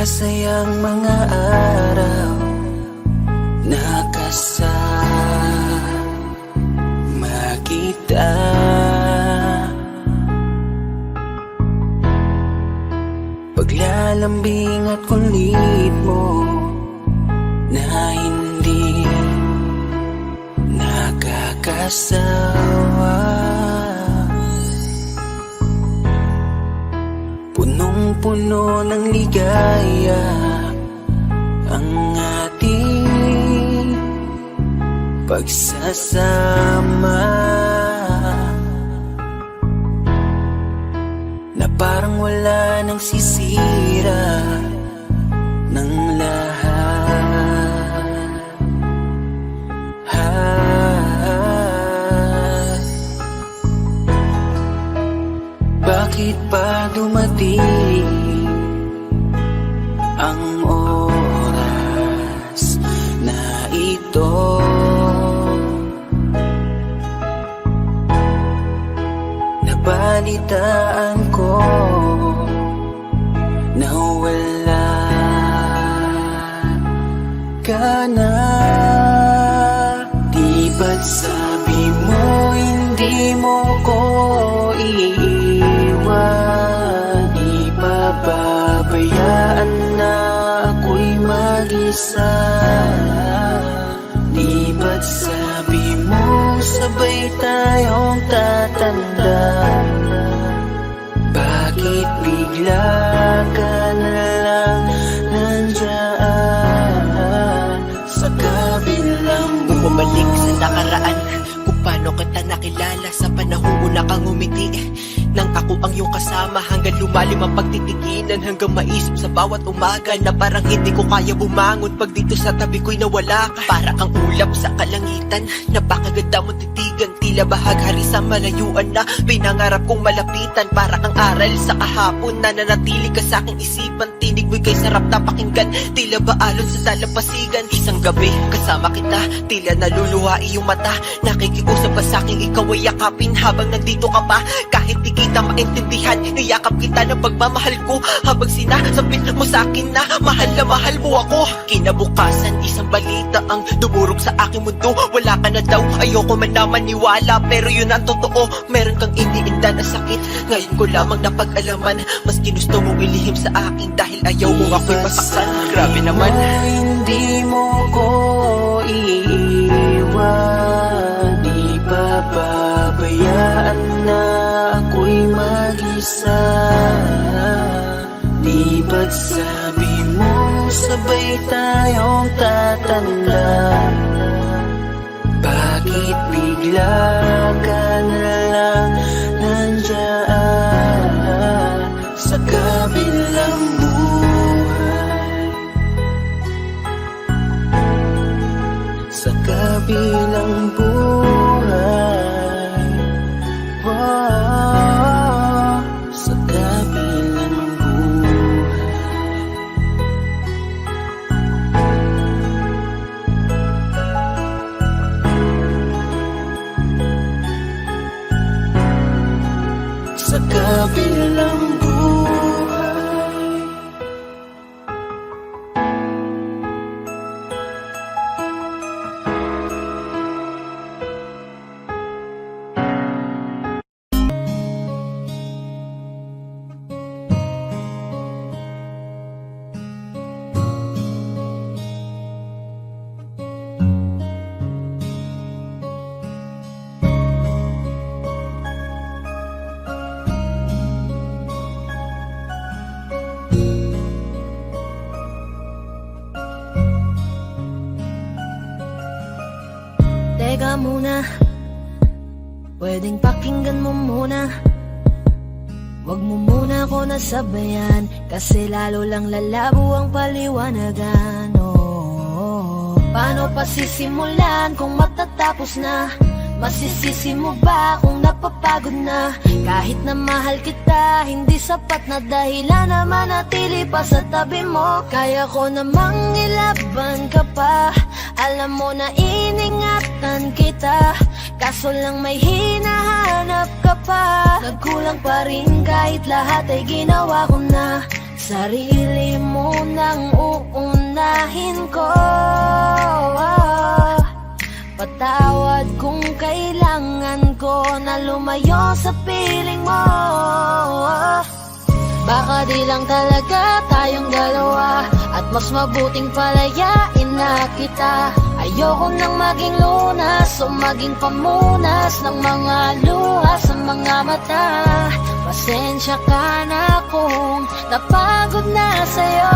masasayang mga araw na kasama kita. Paglalambing at kulit mo na hindi nakakasawa, punong-puno ng ligaya ang ating pagsasama, na parang wala nang sisira ng lahat. Bakit pa dumating ang oras na ito? Nabalitaan ko na wala ka na. Di ba't sabi mo hindi mo ko iiwan? Di ba babayaan na ako'y mag-isa? Di ba't sabi mo sabay tayong tatanda? Bakit bigla ka na lang nandyan sa kabilang buhay? Bumalik sa nakaraan, kung paano kita nakilala sa panahong una kang umiti. Nang ako ang iyong kasama, hanggang lumalim ang pagtitiginan, hanggang maisip sa bawat umaga na parang hindi ko kaya bumangon pag dito sa tabi ko'y nawala ka. Para kang ulap sa kalangitan, napakaganda mo titigan, tila bahaghari sa malayuan na pinangarap kong malapitan. Para kang aral sa kahapon na nanatili ka sa aking isipan, tinig mo'y kay sarap na pakinggan, tila ba alon sa dalampasigan. Isang gabi kasama kita, tila naluluha iyong mata, nakikiusap pa sa aking ikaw ay yakapin habang nandito ka pa. Kahit di kita maintindihan, niyakap kita ng pagmamahal ko, habang sinasabit mo sa akin na mahal mo ako. Kinabukasan, isang balita ang dumurog sa aking mundo. Wala ka na daw, ayoko man na maniwala, pero yun ang totoo. Meron kang iniinda na sakit, ngayon ko lamang napag-alaman. Mas ginusto mong ilihim sa akin dahil ayaw mo ako'y masaktan. Grabe naman. Hindi mo ko iiwan, di ba babayaan na ako'y mag-isa? Di ba't sabi mo sabay tayong tatanda? Bakit bigla ka na lang nandyan sa kabilang buhay? Sa kabilang buhay, wow, sa kabilang buhay. Sa kabilang buhay. Teka muna, pwedeng pakinggan mo muna. Wag mo muna ako nasabayan, kasi lalo lang lalabo ang paliwanagan. Paano pa sisimulan kung matatapos na? Masisisi mo ba kung napapagod na? Kahit na mahal kita, hindi sapat na dahilan na manatili pa sa tabi mo. Kaya ko namang ilaban ka pa, alam mo na iningatan kita, kaso lang may hinahanap ka pa. Nagkulang pa rin kahit lahat ay ginawa ko na. Sarili mo nang uunahin ko. Patawad kung kailangan ko na lumayo sa piling mo. Baka di lang talaga tayong dalawa, at mas mabuting palayain na kita. Ayoko nang maging lunas o maging pamunas ng mga luha sa mga mata. Pasensya ka na kung napagod na sa'yo.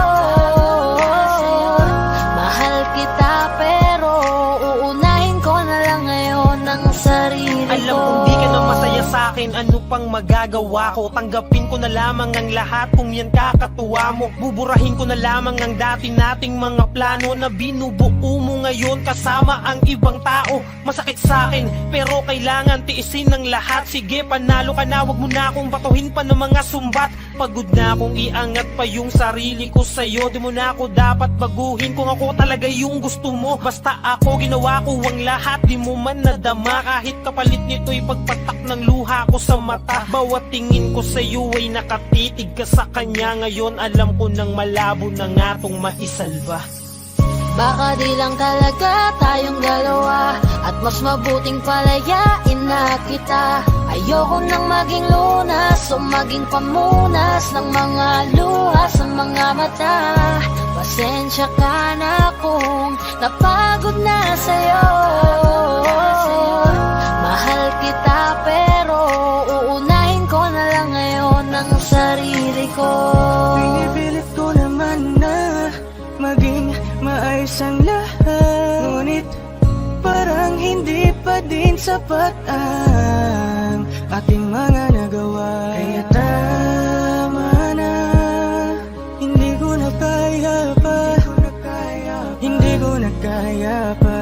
Mahal kita pero uunahin ko na lang ngayon ang sarili ko. Alam kong di ka na masaya sa'kin, ano pang magagawa ko? Tanggapin ko na lamang ang lahat kung yan kakatuwa mo. Buburahin ko na lamang ang dati nating mga plano na binubuo mo ngayon kasama ang ibang tao. Masakit sa'kin pero kailangan tiisin ng lahat. Sige, panalo ka na, wag mo na akong batuhin pa ng mga sumbat. Pagod na akong iangat pa yung sarili ko sa'yo. Di mo na ako dapat baguhin kung ako talaga yung gusto mo. Basta ako ginawa ko ang lahat, di mo man nadama. Kahit kapalit nito'y pagpatak ng luha ko sa mata. Bawat tingin ko sa'yo ay nakatitig ka sa kanya. Ngayon alam ko nang malabo na nga tong maisalba. Baka di lang talaga tayong dalawa, at mas mabuting palayain na kita. Ayoko nang maging lunas o maging pamunas ng mga luha sa mga mata. Pasensya ka na kung napagod na sa'yo. Mahal kita pero uunahin ko na lang ngayon ang sarili ko. Pinipilit ko naman na maging maayos ang lahat, ngunit parang hindi pa din sapat ang aking mga nagawa. Kaya tama na, hindi ko na kaya pa, hindi ko na kaya pa,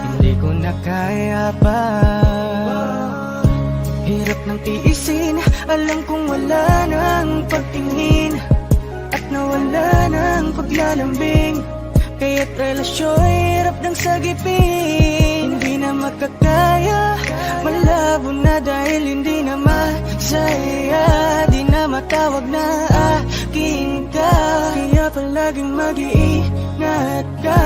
hindi ko na kaya pa. Hirap ng tiisin, alam kong wala nang pagtingin at nawala ng paglalambing. Kaya't relasyon hirap ng sagipin. Hindi na makakaya, malabo na dahil hindi na masaya. Di na matawag na aking ka, kaya palaging mag-iingat ka.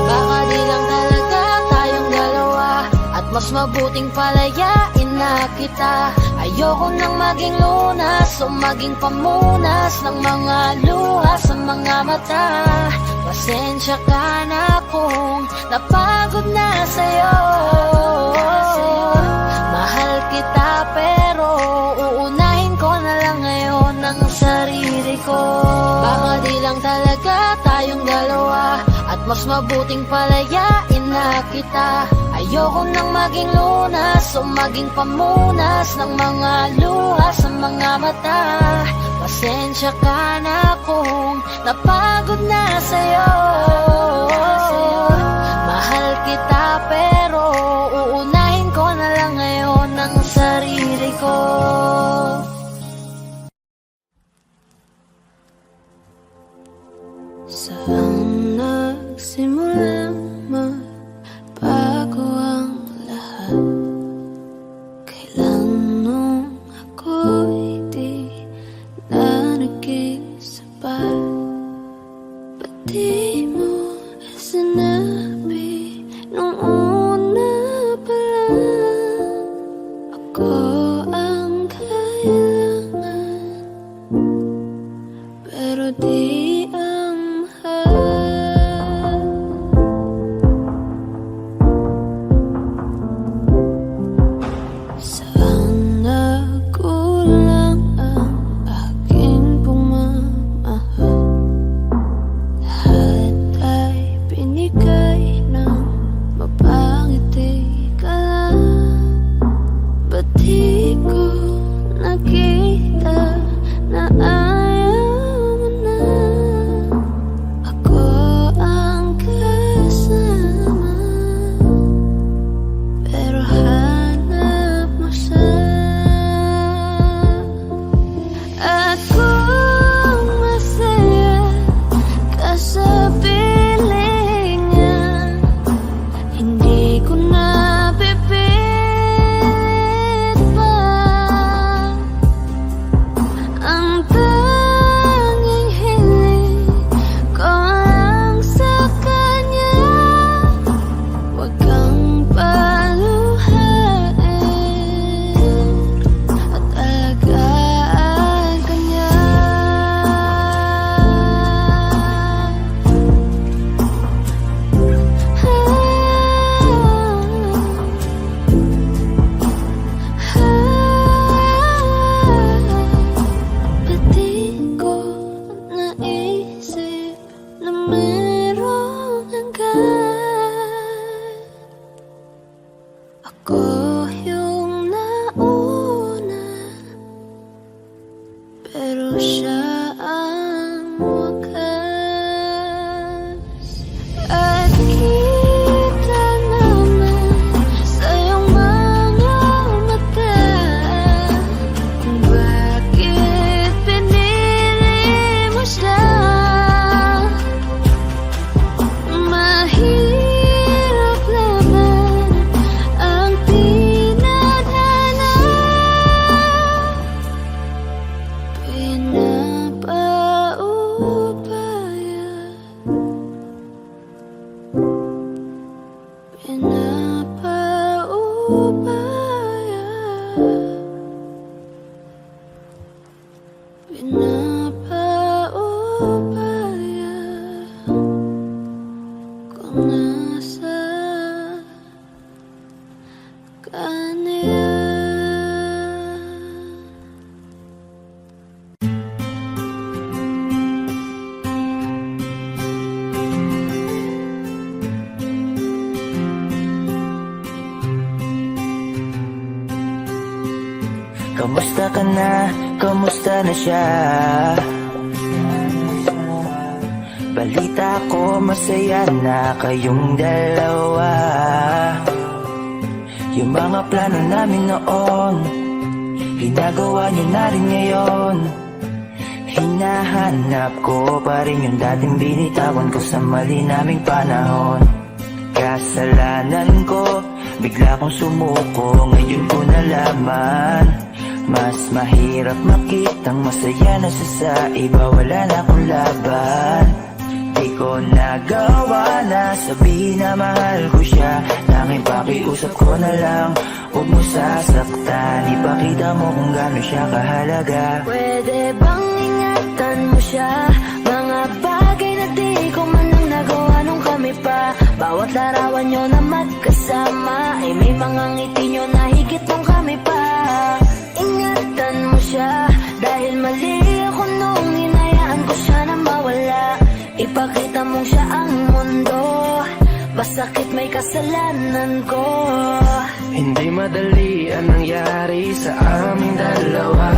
Baka di lang talaga tayong dalawa, at mas mabuting palayain na kita. Ayoko nang maging lunas o maging pamunas ng mga luha sa mga mata. Pasensya ka na kung napagod na sa'yo. Mahal kita pero uunahin ko na lang ngayon ang sarili ko. Baka di lang talaga tayong dalawa, at mas mabuting palayain na kita. Ayoko nang maging lunas o maging pamunas ng mga luha sa mga mata. Pasensya ka na kung napagod na sa'yo. Mahal kita pero uunahin ko na lang ngayon ang sarili ko. Saan nagsimulang magbago ang lahat? Kailan nung ako'y di na naging sapat? Ba't di mo sinabi nung una pa lang? Ako ang kailangan, pero di ang mahal. Saan nagkulang ang aking pagmamahal? Lahat ay binigay ng mapangiti ka lang. Ba't di Kamusta ka na? Kamusta na siya? Balita ko masaya na kayong dalawa. Yung mga plano namin noon, ginagawa niyo na rin ngayon. Hinahanap ko pa rin yung dating binitawan ko sa mali naming panahon. Kasalanan ko, bigla kong sumuko, ngayon ko nalaman. Mas mahirap makitang masaya na siya sa iba, wala na akong laban. Di ko nagawa na sabihin na mahal ko siya, tanging pakiusap ko na lang, huwag mo sasaktan. Ipakita mo kung gaano siya kahalaga. Pwede bang ingatan mo siya? Mga bagay na di ko man lang nagawa nung kami pa. Bawat larawan nyo na magkasama ay may mga ngiti nyo na higit nung kami pa. Ingatan mo siya dahil mali ako nung hinayaan ko siya na mawala. Ipakita mong siya ang mundo, masakit may kasalanan ko. Hindi madali ang nangyari sa aming dalawa.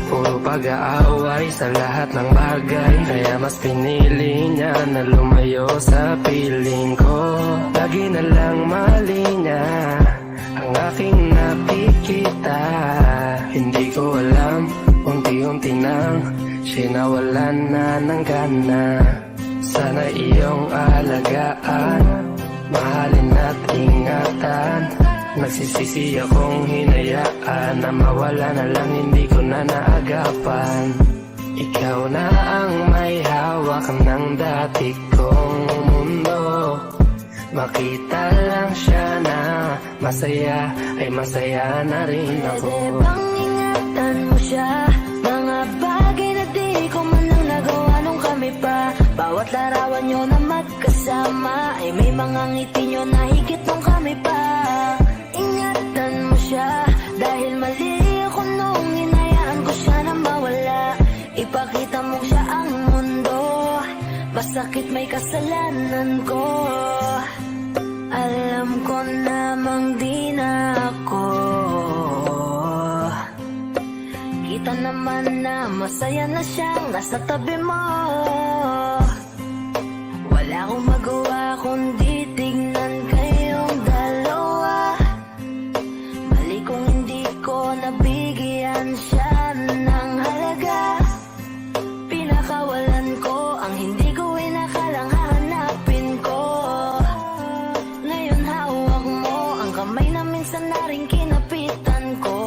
Puro pag-aaway sa lahat ng bagay, kaya mas pinili niya na lumayo sa piling ko. Lagi na lang mali niya ang aking nakikita. Hindi ko alam, unti-unti nang sinawalan na ng gana. Sana iyong alagaan, mahalin at ingatan. Nagsisisi akong hinayaan na mawala na lang, hindi ko na naagapan. Ikaw na ang may hawak ng dati kong mundo. Makita lang siya na masaya, ay masaya na rin ako. Pwede bang ingatan mo siya? Mga bagay na di ko man lang nagawa nung kami pa. Bawat larawan nyo na magkasama ay may mga ngiti nyo na higit nung kami pa. Ingatan mo siya dahil mali ako nung hinayaan ko siya na mawala. Ipakita mo siya ang mundo, masakit may kasalanan ko. Alam ko namang di na ako. Kita naman na masaya na siyang nasa tabi mo. Wala akong magawa kundi tignan kayong dalawa. Mali kung hindi ko nabigyan siya ng halaga. Pinakawalan ko ang hindi ko inakalang hahanapin ko. Ngayon hawak mo ang kamay na minsan na rin kinapitan ko.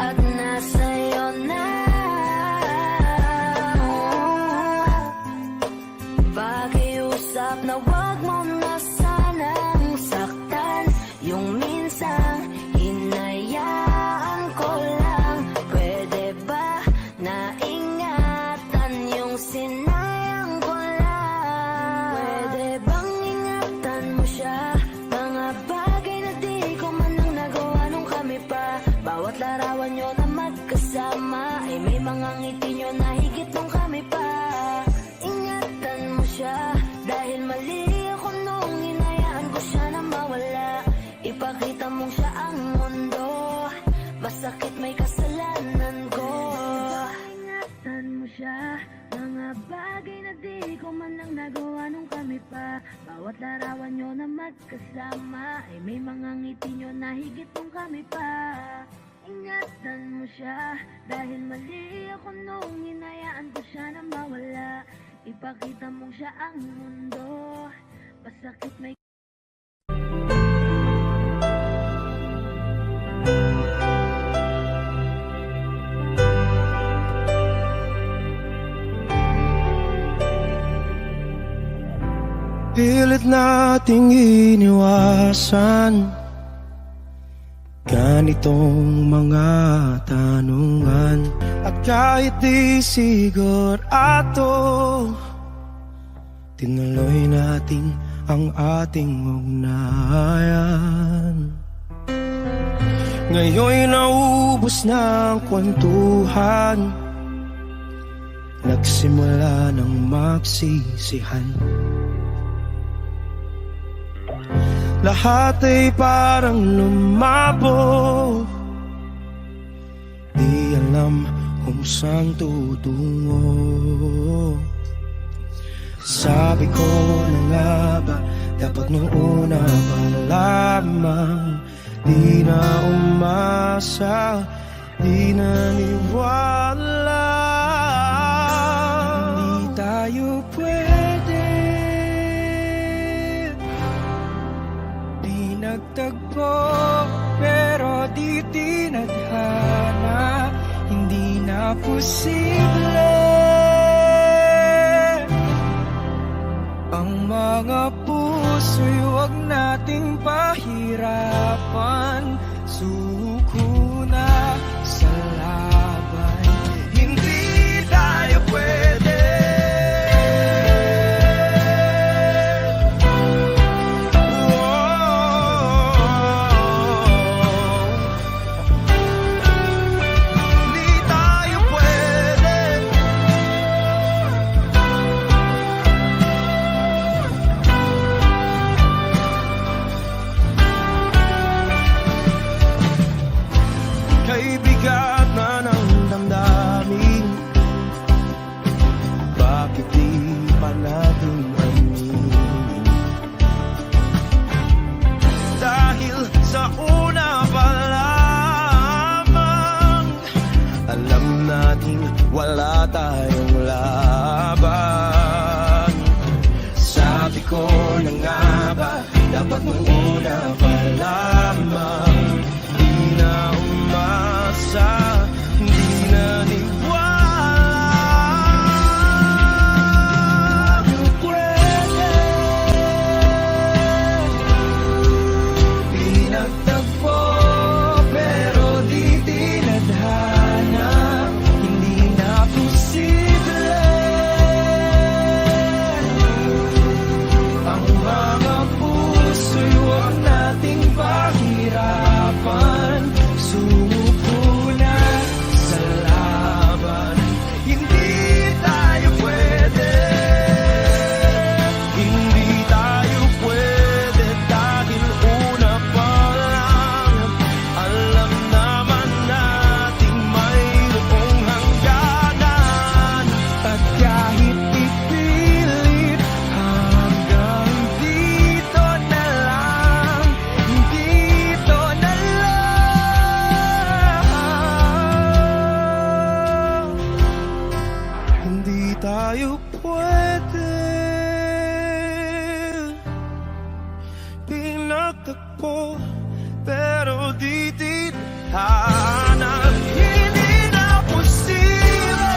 At nasa'yo na pakiusap na wag mo na sanang saktan. Yung minsan hinayaan ko lang. Pwede ba na ingatan yung sinayang ko lang? Pwede bang ingatan mo siya? Mga bagay na di ko man lang nagawa nung kami pa. Bawat larawan nyo na magkasama ay may mga ngiti nyo na higit nung kami pa. Ingatan mo siya dahil mali ako nung hinayaan ko siya na mawala. Ipakita mong siya ang mundo, masakit may kasalanan ko. Ingatan mo siya, mga bagay na di ko man lang nagawa nung kami pa. Bawat larawan nyo na magkasama ay may mga ngiti nyo na higit nung kami pa. Ingatan mo siya dahil mali ako nung hinayaan ko siya na mawala. Ipakita mong siya ang mundo, masakit may Pilit nating iniwasan ganitong mga tanungan. At kahit di sigurado, tinuloy natin ang ating ugnayan. Ngayon'y naubos na ang kwentuhan, nagsimula ng magsisihan. Lahat ay parang lumabo, alam kung saan tutungo. Sabi ko na nga ba, dapat nung una pa lamang di na umasa, di naniwala. Hindi tayo pwede, di nagtagpo, pero di tinadhana, hindi na posible ang mga puso'y huwag nating pahirapan. Suko na sa laban, hindi tayo pwede. Hindi tayo pwede. Kay bigat na ng damdamin, bakit di pa natin aminin? Dahil sa una pa lamang, alam natin wala tayong laban. Sabi ko na nga ba, dapat nung una pa lamang di na umasa, di naniwala. Pwede, pinagtagpo, pero di tinadhana, hindi na posible ang mga puso'y huwag nating pahirapan. Sumuko na sa laban, hindi tayo pwede. Hindi tayo pwede dahil una pa lang alam naman natin mayroong hangganan. At kahit ipilit hanggang dito na lang, dito na lang, hindi tayo pwede. Pinagtagpo, pero di tinadhana, hindi na posible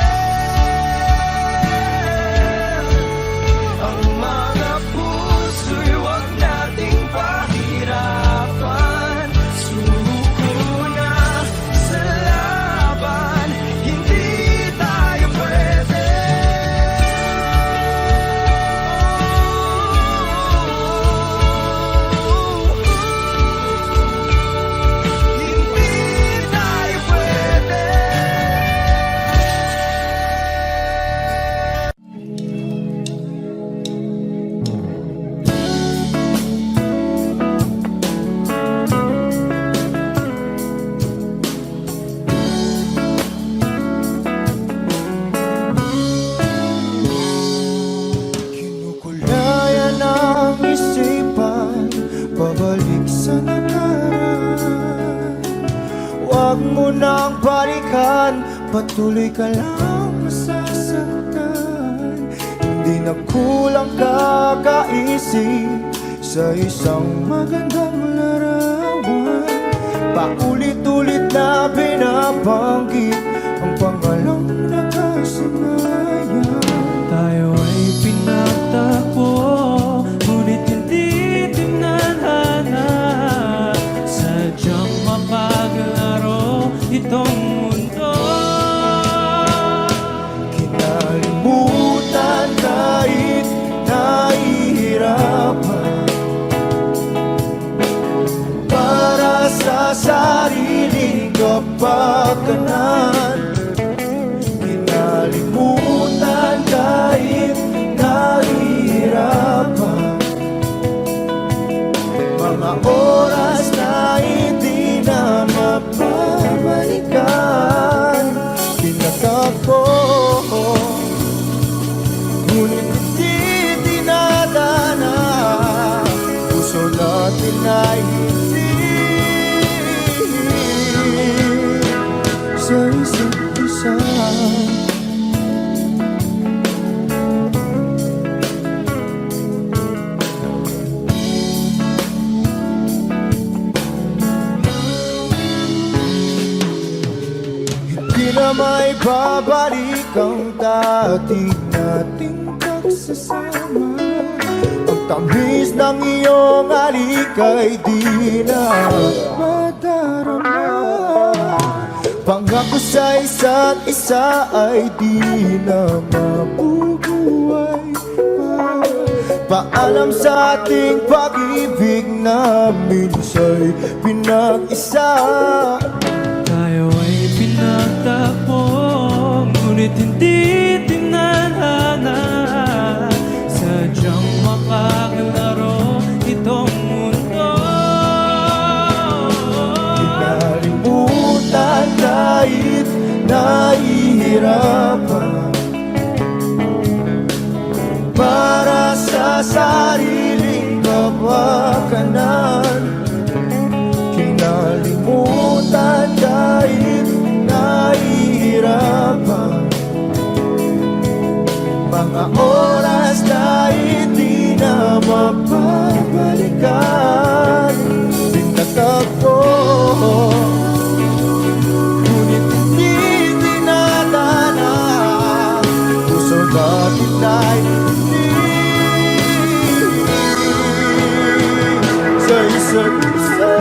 ang mga puso'y huwag nating pahirapan. Suko na sa laban, hindi tayo pwede. Hindi tayo pwede. Kinukulayan ang isipan, pabalik sa nakaraan. Huwag mo nang balikan, patuloy ka lang masasaktan. Hindi na kulang kakaisip sa isang magandang larawan. Paulit-ulit na binabanggit ang pangalang nakasanayan. Tayo ay pinagtagpo, ngunit hindi tinadhana. Sadyang mapaglaro itong mundo. Kinalimutan kahit nahihirapan, para sa sariling kapakanan. Kinalimutan kahit nahihirapan, mga oras na hindi na mapabalikan. Para may babalik ang dati nating pagsasama. Ang tamis ng iyong halik ay di na madarama. Pangako sa isa't isa ay di na mabubuhay pa. Paalam sa ating pag-ibig na minsa'y pinag-isa. Tayo ay pinagtapos, ngunit hindi tinadhana. Sadyang makakalaro itong mundo. Kinalimutan kahit nahihirapan, para sa sariling kapakanan. Kinalimutan kahit nahihirapan, mga oras na hindi na mapabalikan. Pinagtagpo, ngunit hindi dinadana. Puso bakit na'y hindi sa isa't isa.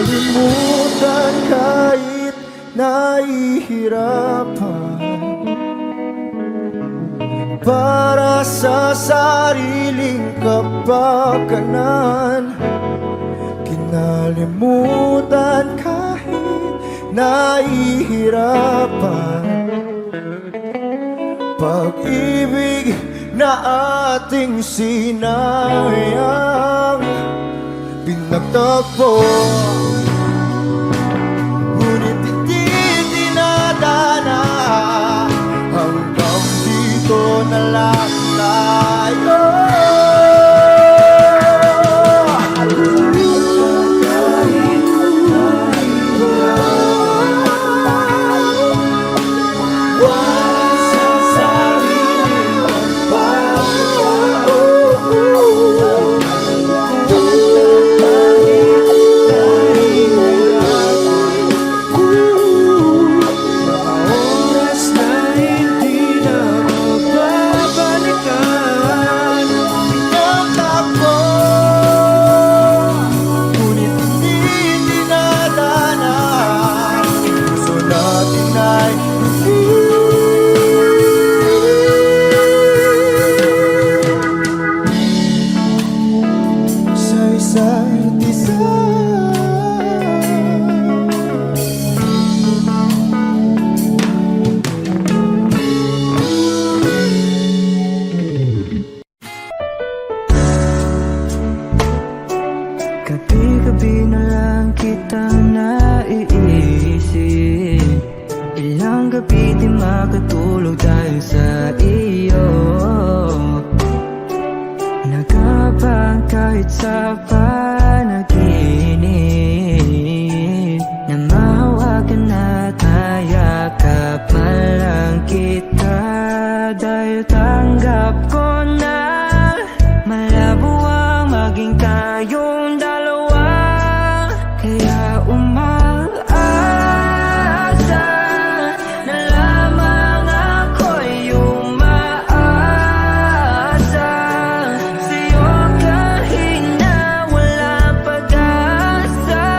Kinalimutan kahit nahihirapan, para sa sariling kapakanan. Kinalimutan kahit nahihirapan, pag-ibig na ating sinayang. Pinagtagpo, ngunit hindi dinadana. Hanggang dito na lang tayo. Gabi-gabi na lang kitang naiisip. Ilang gabi di makatulog dahil sa iyo. Nagabang kahit sa panaginip, na mahawakan at hayakapan lang kita. Dahil tanggap ko na malabo ang maging tayong dalawa. Kaya umaasa na lamang ako'y umaasa sa'yo kahit na walang pag-asa.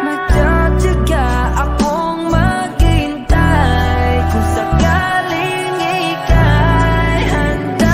Magtatyaga akong maghintay kung sakaling ika'y handa.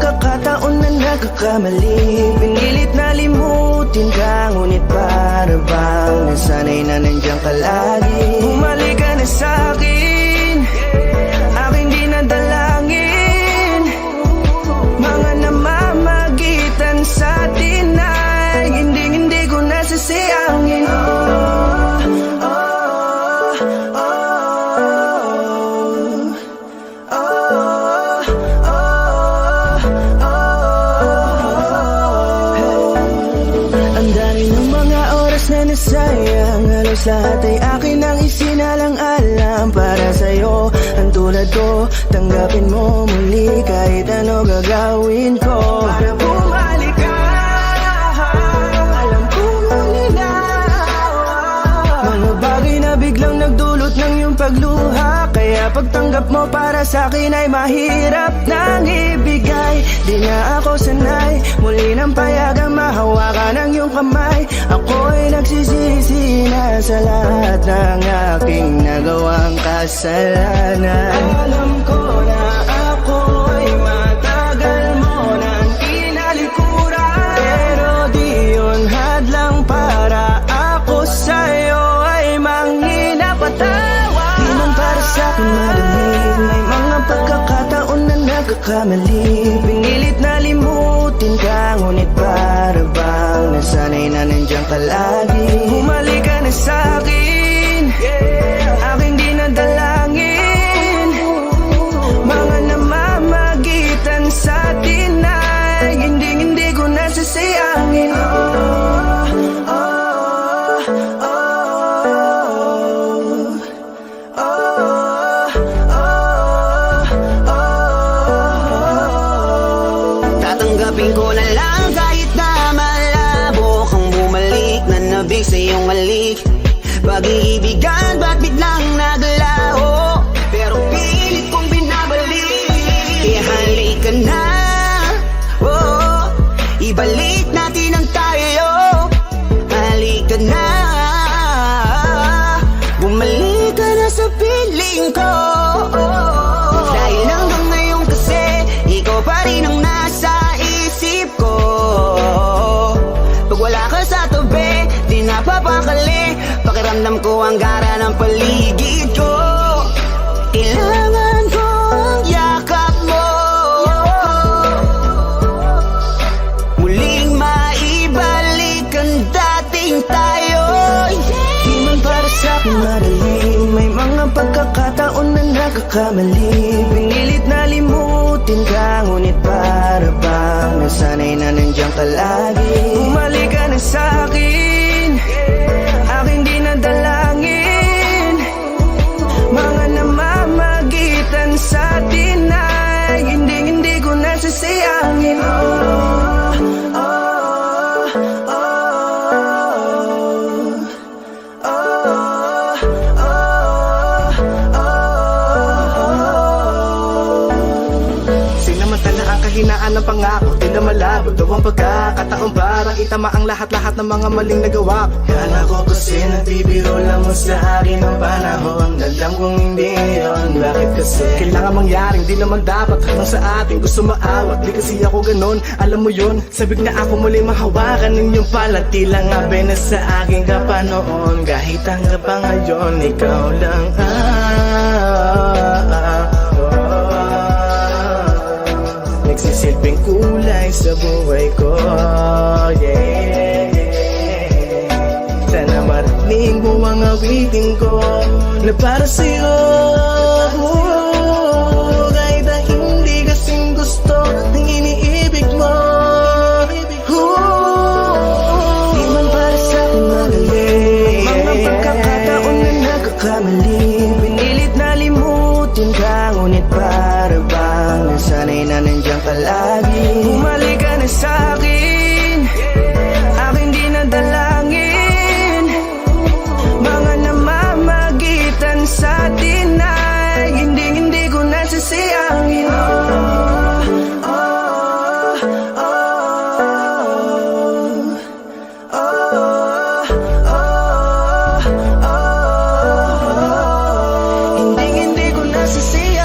pagkakataon na nagkakamali. Pinilit na limutin ka, ngunit para bang nasanay na nandiyan ka lagi. Bumalik ka na sa'kin, aking di nadalangin. Mga namamagitan sa atin ay hindi ko nasasayangin. Ang dami ng mga oras na nasayang, halos lahat ay akin ang isinalang-alam para sa'yo. Ang tulad ko, tanggapin mo muli kahit ano gagawin ko para bumalik ka. Alam kong malinaw, mga bagay na biglang nagdulot ng iyong pagluha, kaya pagtanggap mo para sa'kin ay mahirap nang ibigay. Di na ako sanay, muli nang payagang mahawakan ang iyong kamay. Ako'y nagsisisi na sa lahat ng aking nagawang kasalanan. Alam ko na ako'y matagal mo nang tinalikuran, pero di yun hadlang para ako sa'yo ay manginapatawa. Di man para sa'kin madali, may mga pagkakataon na nagkakamali. Pinilit na limutin ka, ngunit para bang nasanay na nandiyan ka lagi. Bumalik ka na sa'kin, aking di nadalangin. Mga namamagitan sa atin ay hindi ko nasasayangin. Tatanggapin ko na lang kahit na malabo kang bumalik na nabig sa iyong halik. Pag-iibigan ba't biglang naglaho, pero pilit kong binabalik. Kaya halika na, oh, ibalik natin ang tayo. Halika na, bumalik ka na sa piling ko. Dahil hanggang ngayon kasi ikaw pa rin ang nasa isip ko. Pag wala ka sa tabi, di napapakali. Pakiramdam ko ang gara ng paligid ko. Kailangan ko ang yakap mo, muling maibalik ang dating tayo. Di man para sa'kin madali, may mga pagkakataon na nagkakamali. Pinilit na limutin ka, ngunit para bang nasanay na nandiyan ka lagi. Bumalik ka na sa'kin, aking di nadalangin. Mga namamagitan sa atin ay hindi ko nasasayangin. Sinamantala ang kahinaan ng pangako, di na malabo daw ang pagkakataon para itama ang lahat-lahat ng mga maling nagawa ko. Kala ko kasi nagbibiro lang mo sa akin ang panahon, alam kong hindi yun. Bakit kasi kailangan mangyaring di naman dapat hanggang sa atin gusto maawat. Di kasi ako ganon, alam mo yun. Sabik na ako muli mahawakan ng iyong pala, tila nga na sa aking kapanoon. Kahit hanggang pa ngayon, ikaw lang nagsisilbing kulay sa buhay ko, yeah. Sana marinig mo ang awitin ko na para sa'yo, kahit na hindi kasing gusto ng iniibig mo. Di man para sa'kin madali, mga pagkakataon na nagkakamali. Pinilit na limutin ka, ngunit para bang nasanay na nandiyan ka lagi. Bumalik ka na sa'kin, aking di nadalangin. Mga namamagitan sa atin ay hindi ko nasasayangin. Hindi ko nasasayangin.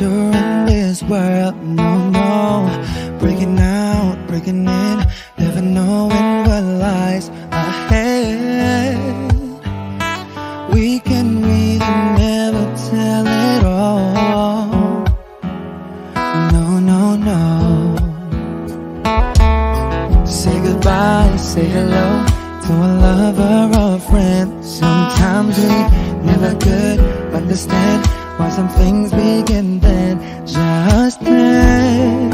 adventure in this world, no, no. Breaking out, breaking in, never knowing what lies ahead. We can really never tell it all. No, no, no. Say goodbye, say hello to a lover or a friend. Sometimes we never could understand why some things begin then, just then.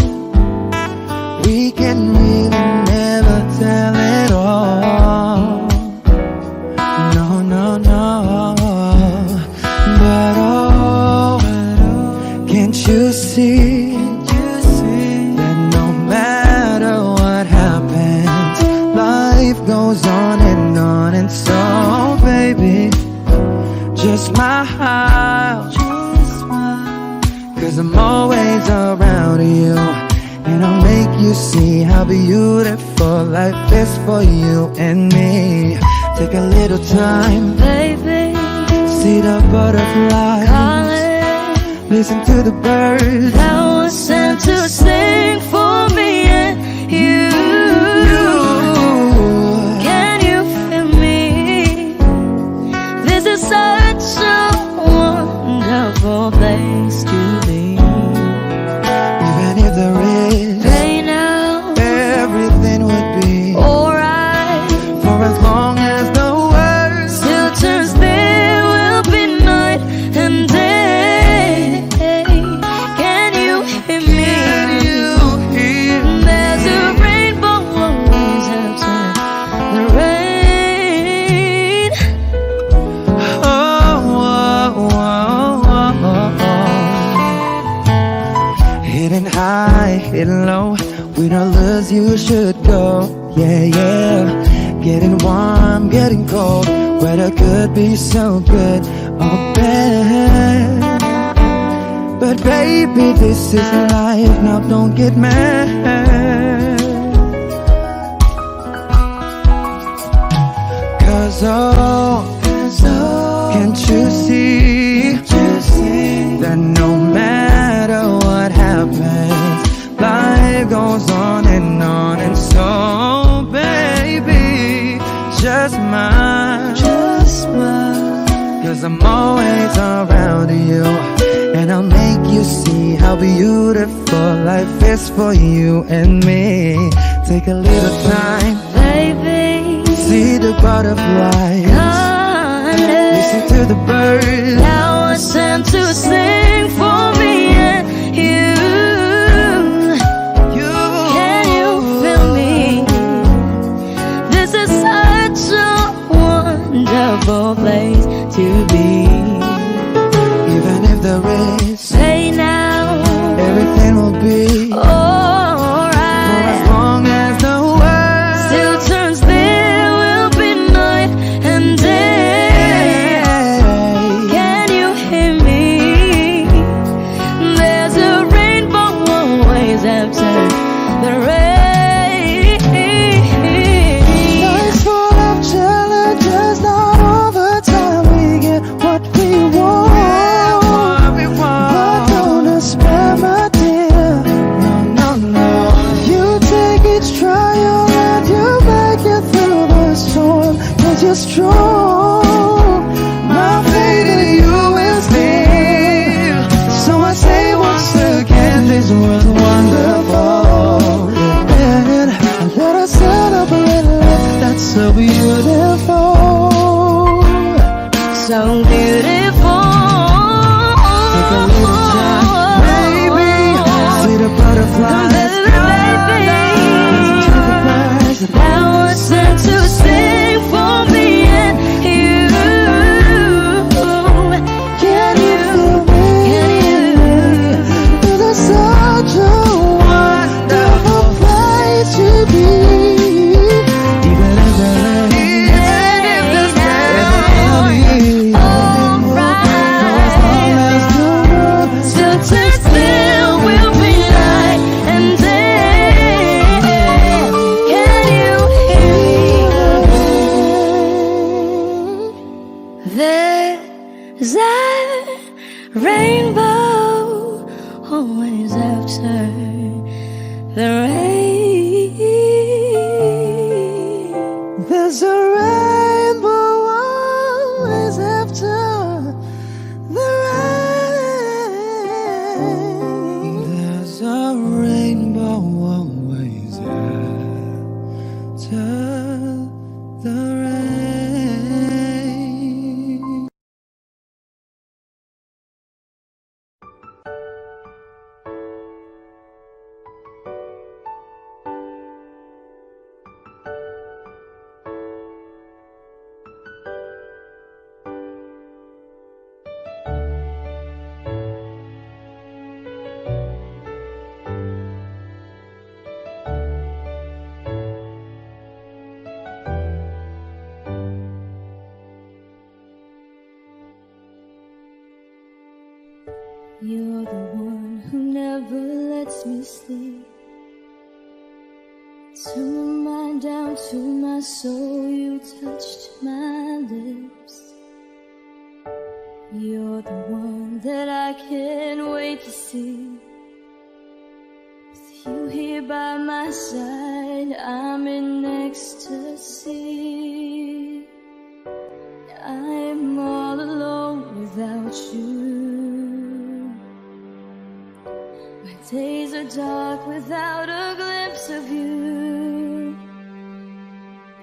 We can really never tell it all. No, no, no. But oh, can't you see that no matter what happens, life goes on, and so baby, just smile, 'cause I'm always around you, and I'll make you see how beautiful life is for you and me. Take a little time, Baby, see the butterflies, calling, listen to the birds. that was sent to sing for me and you. Can you feel me? This is such a wonderful place to be. Even if there is Right now, everything would be alright. for as long as the world Still turns, there will be night and day. Can you hear me? There's a rainbow always after the rain. Hidden high, hidden low, with all lures you should go. Yeah, yeah. Getting warm, getting cold, weather could be so good or bad. But baby, this is life, now don't get mad. Cause oh, can't you see that no matter what happens, life goes on, and so baby, just smile, 'cause I'm always around you, and I'll make you see how beautiful life is for you and me. Take a little time, Baby, see the butterflies, listen to the birds. that was sent to sing for me and you. Can you feel me? This is such a wonderful place to be. Even if there is, Say now, everything will be for alright. as long as the world Still turns, there will be night and day. Can you hear me? There's a rainbow always after the rain. Life's full of challenges, not all the time we get what we want. But don't despair, my dear. No, no, no. You take each trial and you make it through the storm, 'cause you're strong. My faith in you is near. So I say once again, this world's wonderful. And let us celebrate life that's so beautiful. So beautiful. Take a little time, baby. See the butterflies. Listen to the birds. That was sent to sing for me and you. Can you feel me? This is such a wonderful place to be. Even if there is Still turns, there will be night and day. Can you hear me? There's a rainbow always after the rain. There's a rainbow always after the rain. There's a rainbow always after the rain. You're the one who never lets me sleep. To my mind, down to my soul, you touched my lips. You're the one that I can't wait to see. With you here by my side, I'm in ecstasy. I'm all alone without you. My days are dark without a glimpse of you.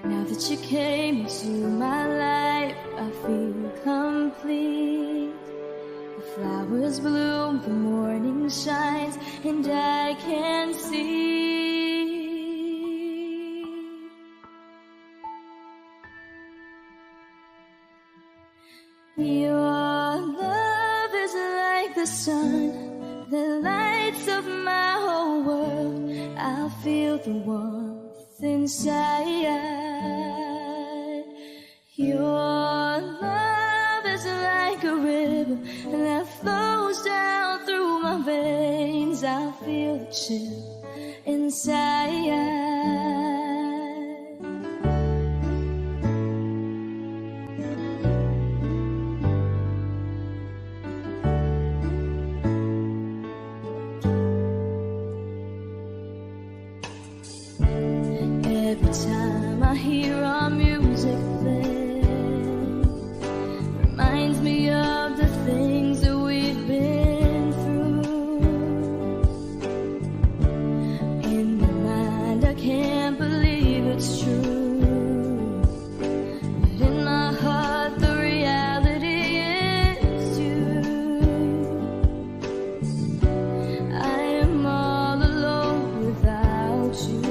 Now that you came into my life, I feel complete. The flowers bloom, the morning shines, and I can see. Your love is like the sun that lights up my whole world. I feel the warmth inside. Your love is like a river that flows down through my veins. I feel the chill inside. Every time I hear our music play, reminds me of the things that we've been through. In my mind, I can't believe it's true, but in my heart, the reality is you. I am all alone without you.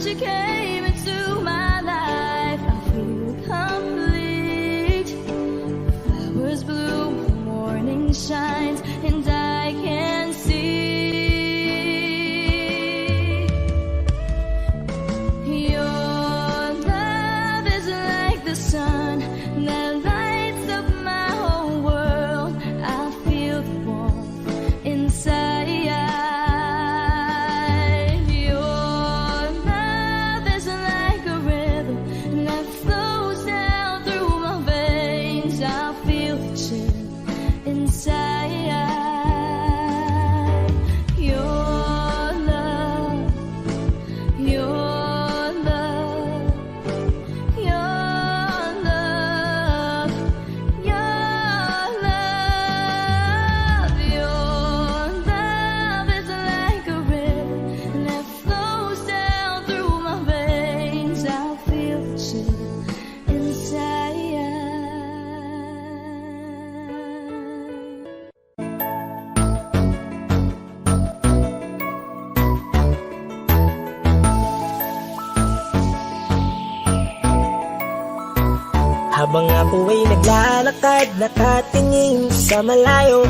You came into my life, I feel complete. The flowers bloom, the morning shines, and I can see. Your love is like the sun that lights up my whole world. I feel the warmth inside. Habang ako ay naglalakad, nakatingin sa malayo,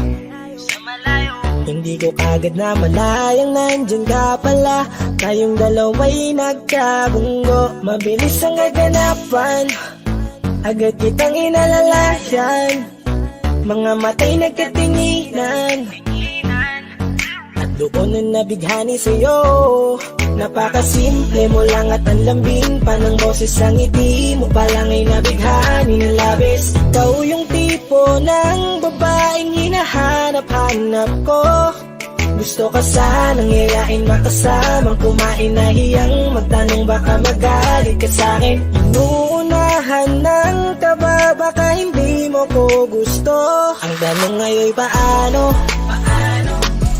hindi ko kagad na malayang nandyan ka pala. Tayong dalawa'y nagkabunggo, mabilis ang kaganapan, agad kitang inalalayan. Mga mata'y nagkatinginan, at Doon na nabighani sa'yo. Napakasimple mo lang at ang lambing pa ng boses ang ngiti mo palang ay nabighani ng labis. Ikaw yung tipo ng babaeng hinahanap-hanap ko. Gusto ka sanang yayain makasamang kumain na hiyang magtanong baka magalit ka sa'kin. Inuunahan ng kaba baka hindi mo ko gusto. Ang tanong ngayon paano?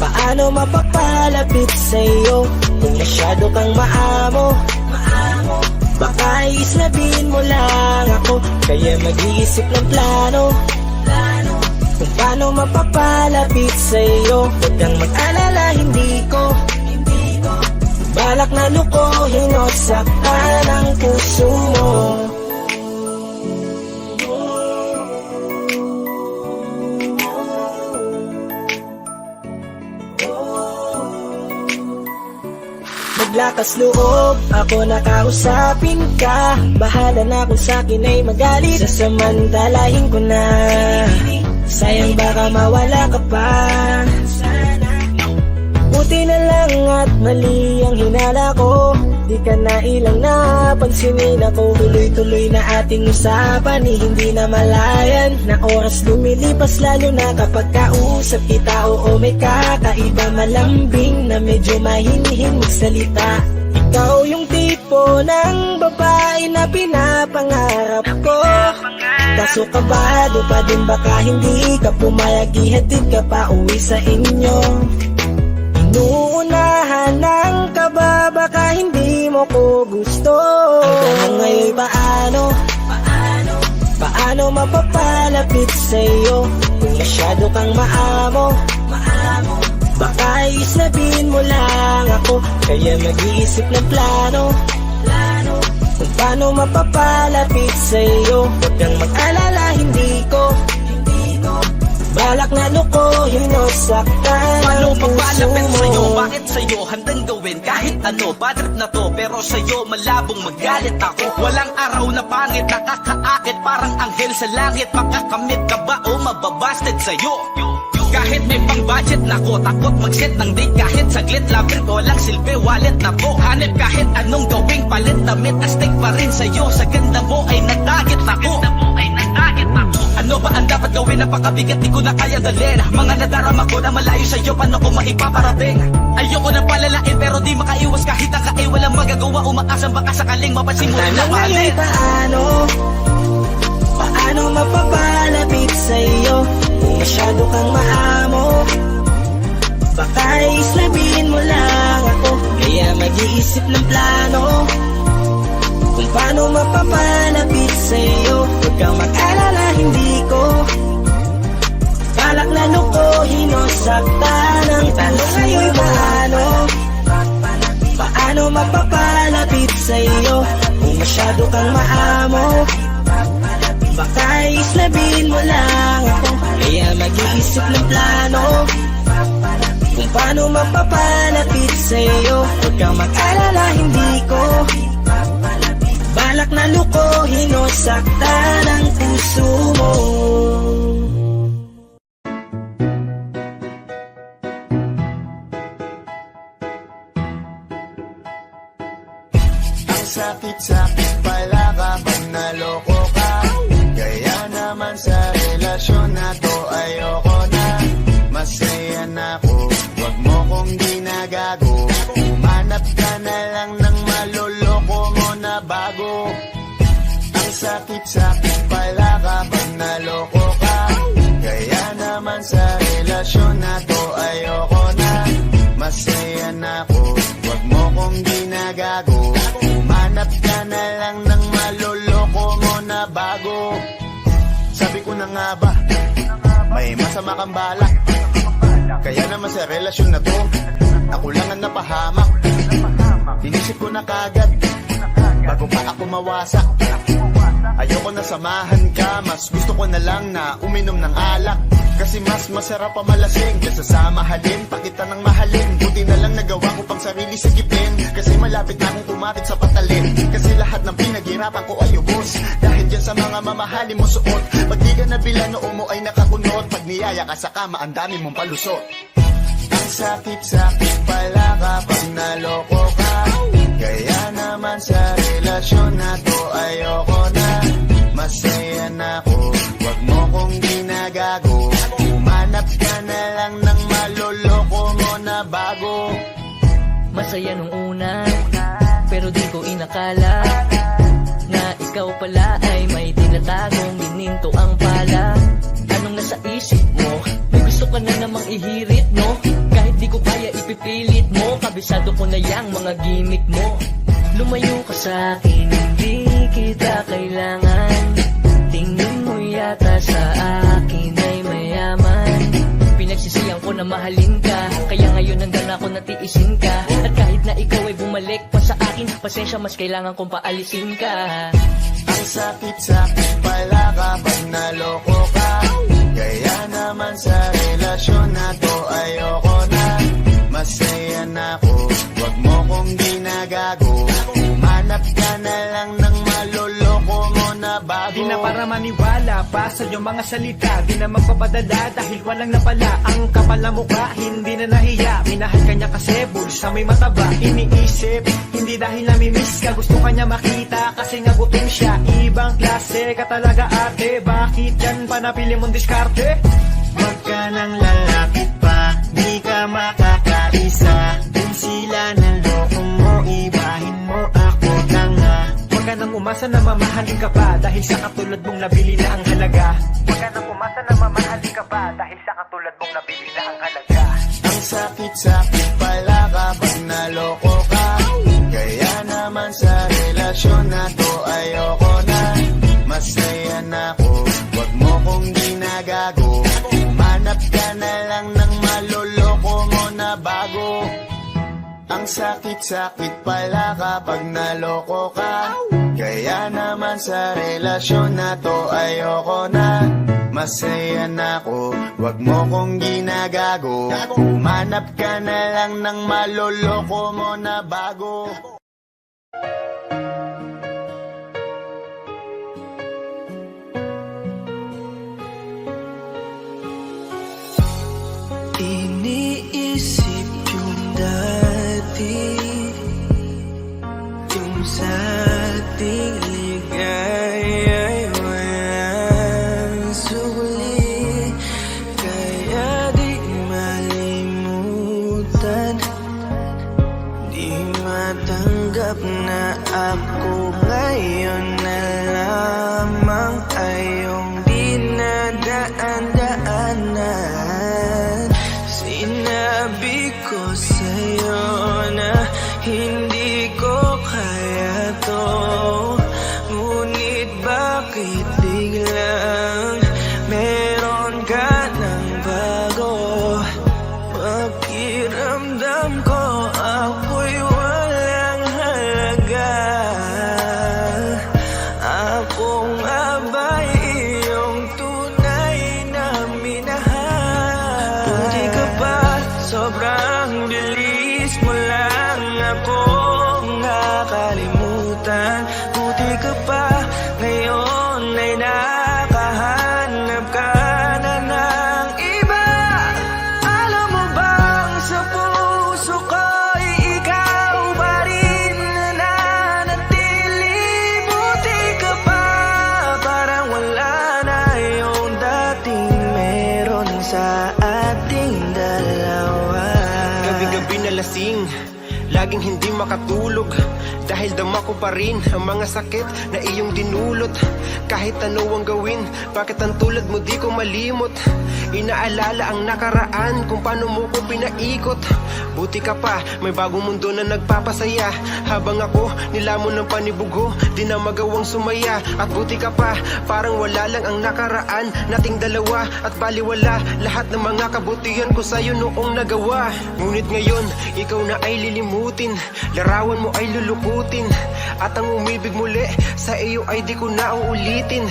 Paano mapapalapit sa'yo kung masyado kang maamo? Baka islabin mo lang ako, kaya mag-iisip ng plano kung paano mapapalapit sa'yo. Huwag kang mag-alala, hindi ko balak na lukohin o saktan ang puso mo. Maglakas loob, ako nakausapin ka. Bahala na kung sa'kin ay magalit, sasamantalahin ko na. Sayang baka mawala ka pa. Buti na lang at mali ang hinala ko. Di ka na ilang napansinin ako. Tuloy-tuloy na ating usapan, hindi na malayan. Na oras lumilipas lalo na kapag kausap kita. Oo may kakaiba, malambing na medyo mahinhin magsalita. Ikaw yung tipo ng babae na pinapangarap ko. Kaso kabado pa din baka hindi ka pumayag, ihatid ka pa uwi sa inyo. Inuunahan ng kaba baka hindi mo ko gusto. Ang tanong ngayon paano? Paano mapapalapit sa'yo kung masyado kang maamo? Baka islabin mo lang ako, kaya mag-iisip ng plano kung paano mapapalapit sa'yo. Huwag kang mag-alala, hindi ko balak na lukohin o saktan Paano ang puso papalapit mo. sa'yo? Bakit sa'yo handang gawin kahit ano? Bad trip na to, pero sa'yo malabong magalit ako. Walang araw na pangit, nakakaakit parang anghel sa langit. Makakamit ka ba o mababasted sa'yo? Kahit may pang budget na ko, takot mag-set ng date kahit saglit. Lover ko lang silbi, wallet na po. Hanip kahit anong gawing palit, damit astig pa rin sa'yo. Sa ganda mo ay nagtagit ako. Ano ba ang dapat gawin? Napakabigat, di ko na kaya dalhin. Mga nadarama ko na malayo sa'yo, paano ko maipaparating? Ayoko na palalain pero di makaiwas kahit ang kain. Walang magagawa, umaasang baka sakaling mapansin mo rin na Tanong mahalin. ngayon paano mapapalapit sa'yo kung masyado kang maamo? Baka islabin mo lang ako, kaya mag-iisip ng plano kung paano mapapalapit sa'yo. Huwag kang mag-alala, hindi ko balak na lukohin o saktan ang tanong ngayon paano mapapalapit sa'yo kung masyado kang maamo? Baka islabin mo lang ako, kaya mag-iisip ng plano kung paano mapapalapit sa'yo. Huwag kang mag-alala, hindi ko balak na lukohin o saktan ang puso mo. Ang sakit-sakit pala kapag naloko ka. Kaya naman sa relasyon na to ayoko na. Masaya na ako, wag mo kong ginagago. Umanap ka na lang ng maloloko mo na bago. Ang sakit-sakit pala kapag naloko ka. Kaya naman sa relasyon na to ayoko na. Masaya na ako, wag mo kong ginagago. Umanap ka na lang ng maloloko mo na bago. Sabi ko na nga ba, may masama kang balak. Kaya naman sa relasyon na to, ako lang ang napahamak. Inisip ko na kagad, bago pa ako mawasak. Ayoko na samahan ka, mas gusto ko na lang na uminom ng alak. Kasi mas masarap pa malasing kaysa sa mahalin, pakita ng mahalin. Buti na lang nagawa ko pang sarili sigipin, kasi malapit na akong kumapit sa patalin. Kasi lahat ng pinaghirapan ko ay ubos, dahil dyan sa mga mamahalin mo suot. Pag di ka nabila noo mo ay nakakunot, pag niyaya ka sa kama, ang dami mong palusot. Ang sakit-sakit pala kapag naloko ka. Kaya naman sa relasyon na to ayoko na. Masaya na ako, wag mo kong ginagago. Umanap ka na lang ng maloloko mo na bago. Masaya nung una, pero di ko inakala na ikaw pala ay may tinatagong gininto ang pala. Anong nasa isip mo? May gusto ka na namang ihirit, no? Kahit di ko kaya ipipilit mo, kabisado ko na yang mga gimmick mo. Lumayo ka sa akin, hindi kita kailangan. Tingin mo yata sa akin ay mayaman. Pinagsisiyang ko na mahalin ka, kaya ngayon nandun ako natiisin ka. At kahit na ikaw ay bumalik pa sa akin, pasensya, mas kailangan kong paalisin ka. Ang sakit-sakit pala kapag naloko ka. Kaya naman sa relasyon na to ayoko na. Masaya na ako, wag mo kong ginagago. Umanap ka na lang ng maloloko mo na bago. Di na para maniwala pa sa iyong mga salita. Di na magpapadala dahil walang napala. Ang kapal na mukha, hindi na nahiya. Minahal ka niya kasi bulsa may mataba. Iniisip, hindi dahil namimiss ka. Gusto ka niya makita kasi nga gutom siya. Ibang klase ka talaga ate. Bakit yan pa napili mong diskarte? Wag ka nang lalapit pa, di ka makakaisa. Kung sila naloko mo, ibahin mo ako tanga. Huwag ka nang umasa na mamahalin ka pa dahil sa katulad mong nabili na ang halaga. Huwag ka nang umasa na mamahalin ka pa dahil sa katulad mong nabili na ang halaga. Ang sakit-sakit pala kapag naloko ka. Kaya naman sa relasyon na to ayoko na. Masaya na ako, wag mo kong ginagago. Umanap ka na lang ng maloloko mo na bago. Ang sakit-sakit pala kapag naloko ka. Kaya naman sa relasyon na to ayoko na. Masaya na ako, wag mo kong ginagago. Umanap ka na lang ng maloloko mo na bago. Iniisip yung dati, yung sa ating ligaya'y walang suli. Kaya di malimutan, di matanggap na ako ngayon na lamang ay yung dinadaan-daanan. Sinabi ko sa'yo na hindi ko kaya to, ngunit bakit biglang meron ka ng bago? Pakiramdam ko ako'y walang halaga. Ako nga ba'y iyong tunay na minahal? Buti ka pa, sobrang bilis mo lang akong nakalimutan. Buti ka pa, ngayon ay nakahanap ka na ng iba. Alam mo bang sa puso ko'y ikaw pa rin nananatili? Buti ka pa, parang wala na yung dating meron sa ating dalawa. Gabi-gabi na lasing, laging hindi makatulog, dahil dama ko pa rin ang mga sakit na iyong dinulot. Kahit ano ang gawin, bakit ang tulad mo di ko malimot? Inaalala ang nakaraan, kung paano mo ko pinaikot. Buti ka pa, may bagong mundo na nagpapasaya. Habang ako, nilamon ng panibugo, di na magawang sumaya. At buti ka pa, parang wala lang ang nakaraan nating dalawa. At baliwala lahat ng mga kabutihan ko sa'yo noong nagawa. Ngunit ngayon, ikaw na ay lilimutin, larawan mo ay lulukutin, at ang umibig muli sa iyo ay di ko na uulitin.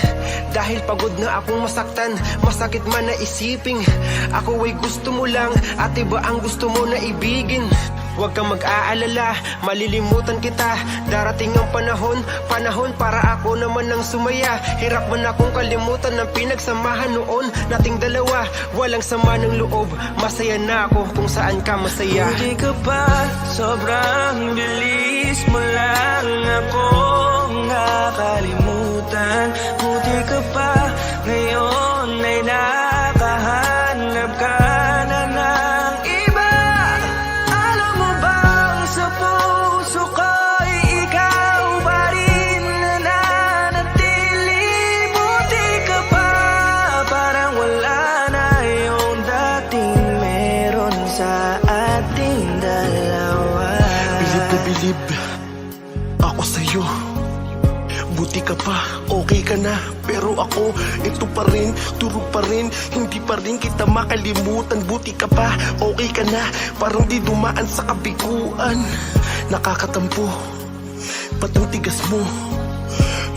Dahil pagod na akong masaktan, masakit man na isiping ako ay gusto mo lang at iba ang gusto mo na ibigin. Huwag kang mag-aalala, malilimutan kita. Darating ang panahon para ako naman ang sumaya. Hirap man akong kalimutan ng pinagsamahan noon nating dalawa. Walang sama ng loob, masaya na ako kung saan ka masaya. Hindi ka pa, sobrang bilis mo lang ako nakalimutan. Buti ka pa, ngayon ay nakahanap ka na ng iba. Alam mo bang sa puso ko'y ikaw pa rin nananatili. Buti ka pa, parang wala na yung dating meron sa ating dalawa. Bilib na bilib ako sa'yo. Buti ka pa, okay ka na. Pero ako, ito pa rin, turog pa rin. Hindi pa rin kita makalimutan. Buti ka pa, okay ka na. Parang di dumaan sa kabiguan. Nakakatampo, ba't ang tigas mo?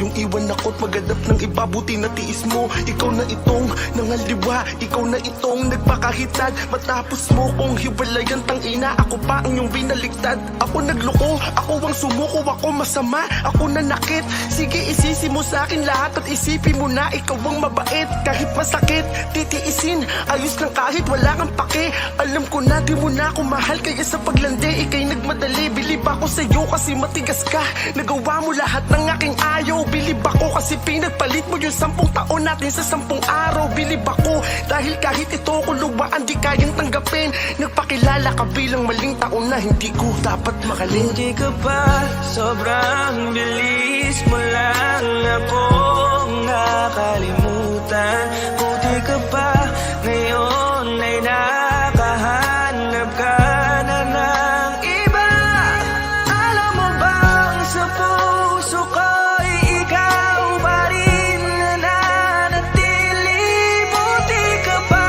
Yung iwan ako't maghanap ng iba, buti na tiis mo. Ikaw na itong nangaliwa, ikaw na itong nagpakahitad. Matapos mo kong hiwalayan, tangina, ako pa ang iyong binaliktad. Ako nagloko, ako ang sumuko, ako masama, ako nanakit. Sige, isisi mo sa akin lahat at isipin mo na ikaw ang mabait. Kahit masakit, titiisin, ayos lang kahit wala kang pake. Alam ko na di mo na ako mahal, kaya sa paglandi ikay nagmadali. Bilib ako sa'yo kasi matigas ka, nagawa mo lahat ng aking ayaw. Bilib ako kasi pinagpalit mo yung 10 taon natin sa 10 araw. Bilib ako dahil kahit ito kuluwaan di kayang tanggapin. Nagpakilala ka bilang maling taon na hindi ko dapat makalin. Hindi ka pa, sobrang bilis mo lang ako nakalimutan. Buti ka pa, ngayon ay nakahanap ka na ng iba. Alam mo bang sa puso ko'y ikaw pa rin nananatili. Buti ka pa,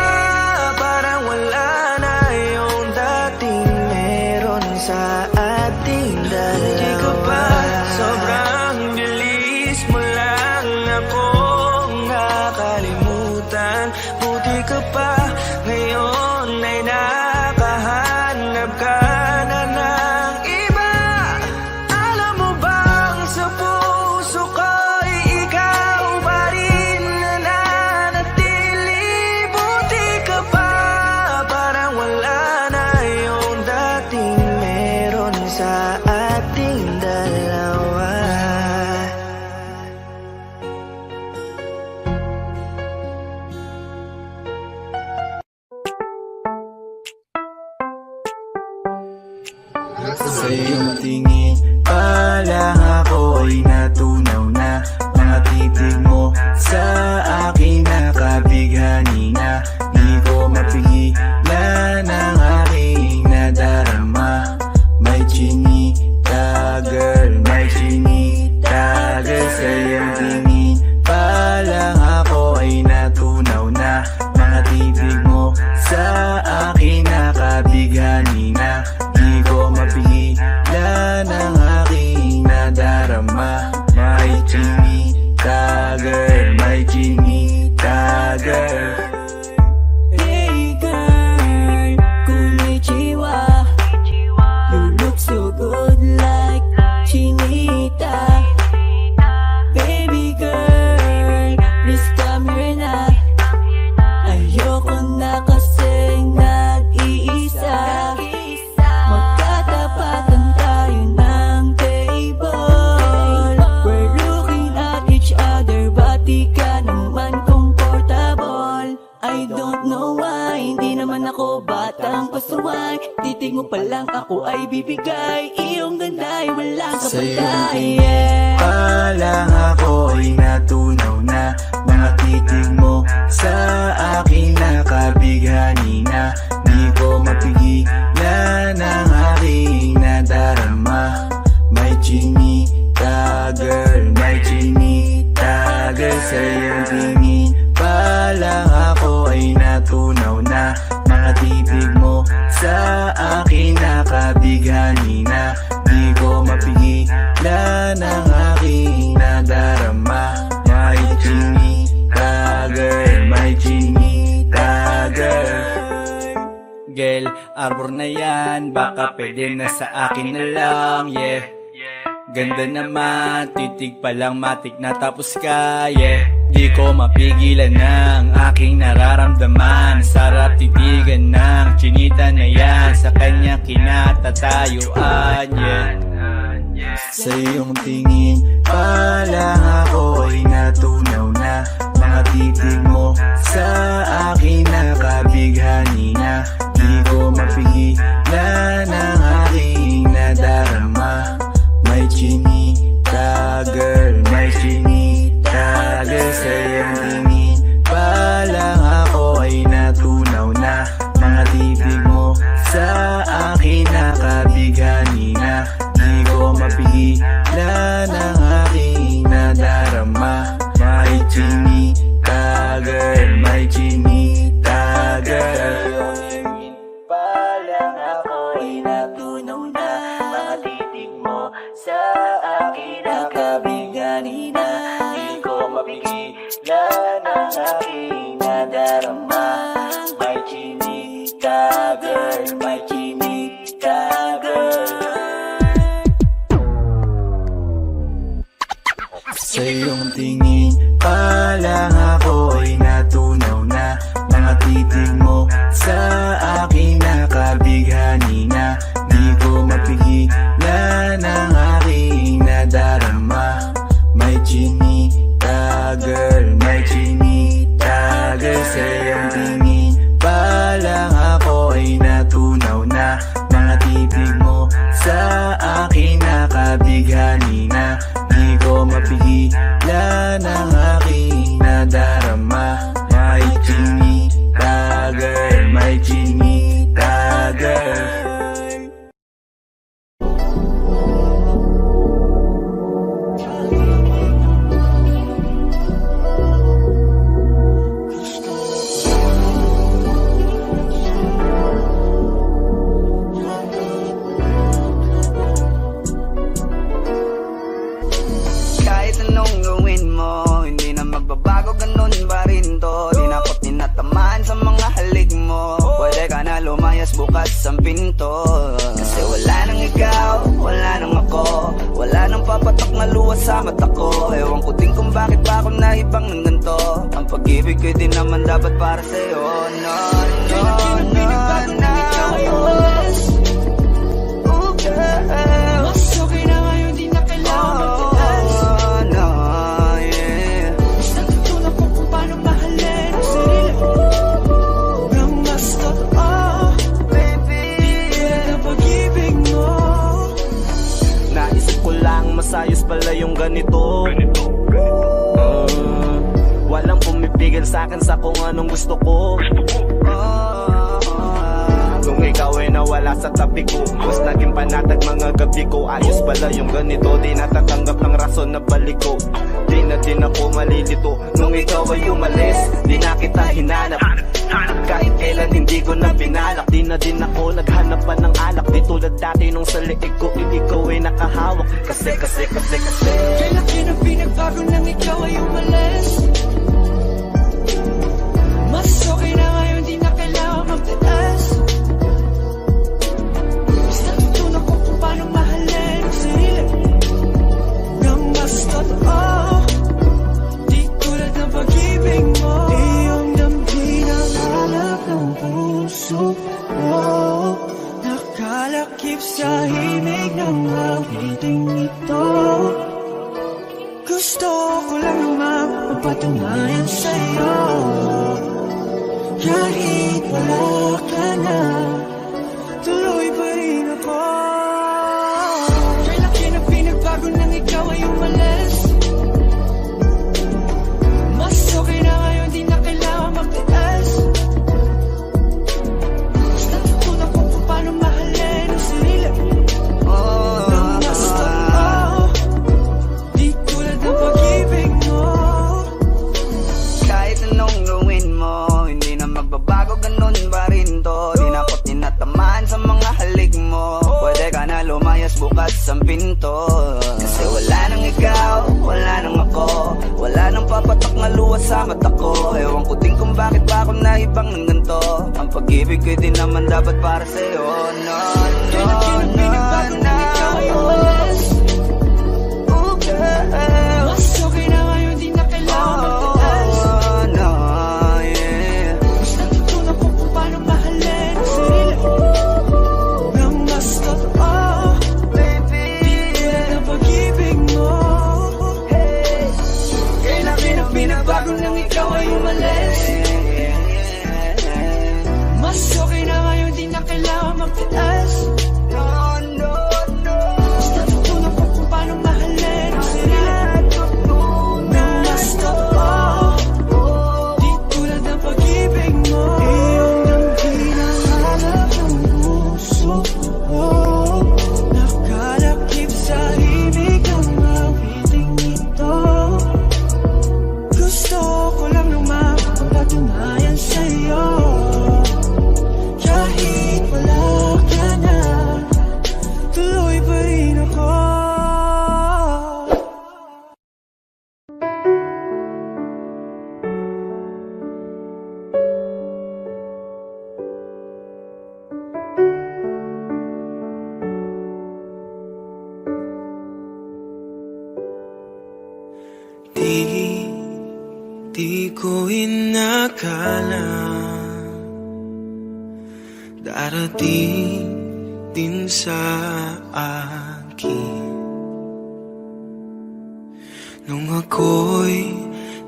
parang wala na yung dating meron sa ating dalawa. Hindi ka pa, sobrang bilis mo lang ako nakalimutan. Buti ka pa, ngayon ay nakahanap ka na ng iba. Alam mo bang sa puso ko'y ikaw pa rin nananatili. Buti ka pa, parang wala na yung dating meron sa ating dalawa. Sa iyong tingin pa lang ako ay natunaw na. Mga titig mo sa akin nakabighani na. Di ko mapigilan ang aking nadarama. May chinita girl, may chinita girl. Sa iyong tingin pa lang ako ay natunaw na. Mga titig mo sa akin nakabighani na. Di ko mapigilan ang aking nadarama. May chinita girl, may chinita girl. Hey girl, konnichiwa. You look so good like chinita. Baby girl, please come here na. Ayoko na kasing nag-iisa. Magkatapatan tayo ng table. We're looking at each other, but di ka naman comfortable. I don't know why, hindi naman ako batang pasuway. Titig mo pa lang ako ay bibigay. Iyong ganda ay walang Sa iyong kapatay. tingin pa lang ako ay natunaw na. Mga titig mo sa akin nakabighani na. Di ko mapigilan ang aking nadarama. May chinita girl, may chinita girl. Sa iyong tingin pa lang ako ay natunaw na. Mga titig mo sa akin nakabighani na. Di ko mapigilan ang aking nadarama. May chinita girl, may chinita girl. Girl, arbor na yan, baka pwede na sa akin na lang, yeah. Ganda naman, titig pa lang matik na tapos ka, yeah. Di ko mapigilan ng aking nararamdaman. Sarap titigan ng chinita na yan, sa kanya kinatatayuan, yeah. Sa iyong tingin pa lang ako ay natunaw na. Mga titig mo sa akin nakabighani na. Di ko mapigilan ang aking nadarama. May chinita girl, may chinita girl. Sa iyong tingin pa lang ako ay natunaw na. Mga titig mo sa akin nakabighani na. Di ko mapigilan ang aking nadarama. May chinita girl, may chinita girl. Pa lang ako ay natunaw na. Mga titig mo sa akin nakabighani na. Di ko mapigilan ang aking nadarama. May chinita girl, may chinita girl. Sa iyong tingin pa lang ako ay natunaw na. Mga titig mo sa akin nakabighani na. Di ko mapigilan ang aking nadarama. May chinita girl, may chinita girl. Sa iyong tingin pa lang ako ay natunaw na. Mga titig mo sa akin nakabighani na. Di ko mapigilan ang aking nadarama. May chinita girl, may chinita girl. Kahit anong gawin mo, hindi na magbabago, ganun pa rin to. Di na ako't tinatamaan sa mga halik mo. Pwede ka na lumayas, bukas ang pinto. Kasi wala nang ikaw, wala nang ako. Wala nang papatak na luha sa mata ko. Ewan ko din kung bakit pa ako naibang ng ganito. Ang pag-ibig ko din naman dapat para sa'yo. No, no, no, no. Oh, girl. Mas okay na ngayon, di na kailangan magtaas. No, yeah. Basta natutunan ko kung paano mahalin ang sarili nang mas totoo, baby. Di na pag-ibig mo. Naisip ko lang masayos pala yung ganito. Walang pumipigil sa'kin sa kung anong gusto ko. Nung ikaw ay nawala sa tabi ko, mas naging panatag mga gabi ko. Ayos pala yung ganito, di natatanggap ng rason na balik ko. Di na din ako malilito. Nung ikaw ay umalis, di na kita hinanap. Kahit kailan hindi ko na pinalak. Di na din ako naghanap pa ng alak. Di tulad dati nung sa liig ko, ikaw ay nakahawak. Kasi Kailan na pinagbago nang ikaw ay umalis. Mas okay na ngayon, di na kailangan magtaas. Basta tutunan ko kung paano mahalin ang sarili nang mas totoo, di tulad ng pag-ibig mo. Iyong damhin ang halap ng puso mo, nakalakip sa himig ng awiting ito. Gusto ko lang naman magpatunayan sa'yo, kahit wala ka na, tuloy pa rin ako. Kailan na pinagbago nang ikaw ay umalis. Mas okay na ngayon, di na kailangan magtaas. Basta tutunan ko kung paano mahalin ang sarili nang mas totoo, di tulad ng pag-ibig mo. Kahit anong gawin mo, hindi na magbabago, ganun pa rin to. Di na ako't tinatamaan sa mga halik mo. Pwede ka na lumayas, bukas ang pinto. Kasi wala nang ikaw, wala nang ako. Wala nang papatak na luha sa mata ko. Ewan ko din kung bakit ba ako naibang ng ganito. Ang pag-ibig ko'y di naman dapat para sa'yo. No, no, no, no. Oh, girl. Mas okay na ngayon, di na kailangan magtaas. Oh, no, yeah. Mas natutunan ko kung paano mahalin ang sarili nang mas totoo. Baby, Tulad ng pag-ibig mo. Kailan pinagbago nang ikaw ay umalis. Mas okay na ngayon, di na kailangan magtaas. no, no, no. Mas natutunan ko kung paano mahalin ang sarili nang mas totoo. Di tulad ng pag-ibig mo. Iyong nang hinahanap ng puso ko. Nakalakip sa himig ang awiting ito. Gusto ko lang naman mapatunayan sa'yo. Kahit wala ka na, tuloy pa rin ako. Di ko inakala darating din sa akin nung ako'y